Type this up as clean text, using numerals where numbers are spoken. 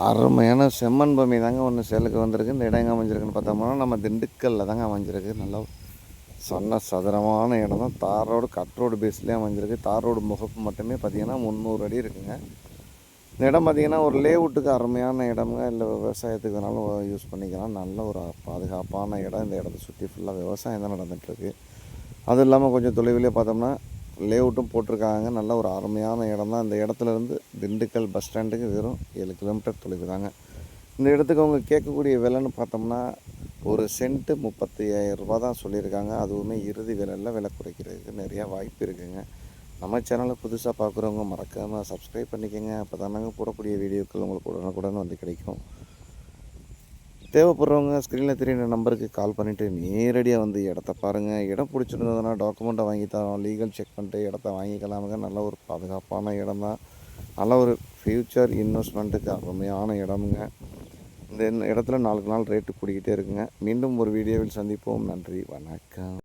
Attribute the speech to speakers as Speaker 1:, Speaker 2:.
Speaker 1: அருமையான செம்மண் பூமி தாங்க ஒன்று சேலுக்கு வந்திருக்கு. இந்த இடம் எங்கே அமைஞ்சிருக்குன்னு பார்த்தோம்னா நம்ம திண்டுக்கல்லில் தாங்க அமைஞ்சிருக்கு. நல்லா சொன்ன சதுரமான இடம் தான். தார் ரோடு கட் ரோடு பேஸ்லேயே அமைஞ்சிருக்கு. தார் ரோடு முகப்பு மட்டுமே பார்த்திங்கன்னா 300 அடி இருக்குங்க. இந்த இடம் பார்த்திங்கன்னா ஒரு லேஅவுட்டுக்கு அருமையான இடமுங்க. இல்லை விவசாயத்துக்கு வேணாலும் யூஸ் பண்ணிக்கலாம். நல்ல ஒரு பாதுகாப்பான இடம். இந்த இடத்த சுற்றி ஃபுல்லாக விவசாயம் தான் நடந்துகிட்ருக்கு. அதுவும் இல்லாமல் கொஞ்சம் தொலைவிலே பார்த்தோம்னா லேஅவுட்டும் போட்டிருக்காங்க. நல்ல ஒரு அருமையான இடம் தான். இந்த இடத்துலேருந்து திண்டுக்கல் பஸ் ஸ்டாண்டுக்கு வெறும் 7 கிலோமீட்டர் தொலைவு தாங்க. இந்த இடத்துக்கு அவங்க கேட்கக்கூடிய விலைன்னு பார்த்தோம்னா ஒரு சென்ட்டு 35,000 ரூபா தான் சொல்லியிருக்காங்க. அதுவுமே இறுதி விலையில் விலை குறைக்கிறதுக்கு நிறையா வாய்ப்பு இருக்குதுங்க. நம்ம சேனலை புதுசாக பார்க்குறவங்க மறக்காமல் சப்ஸ்கிரைப் பண்ணிக்கோங்க. அப்போ தானாங்க போடக்கூடிய வீடியோக்கள் உங்களுக்கு உடனுக்குடன் வந்து கிடைக்கும். தேவைப்படுறவங்க ஸ்க்ரீனில் தெரியுற நம்பருக்கு கால் பண்ணிவிட்டு நேரடியாக வந்து இடத்த பாருங்கள். இடம் பிடிச்சிருந்ததுன்னா டாக்குமெண்ட்டை வாங்கி தரோம். லீகல் செக் பண்ணிட்டு இடத்த வாங்கிக்கலாமுங்க. நல்ல ஒரு பாதுகாப்பான இடம் தான். நல்ல ஒரு ஃப்யூச்சர் இன்வெஸ்ட்மெண்ட்டுக்கு அருமையான இடமுங்க. இந்த இடத்துல நாளுக்கு நாள் ரேட்டு கூடிக்கிட்டே இருக்குங்க. மீண்டும் ஒரு வீடியோவில் சந்திப்போம். நன்றி, வணக்கம்.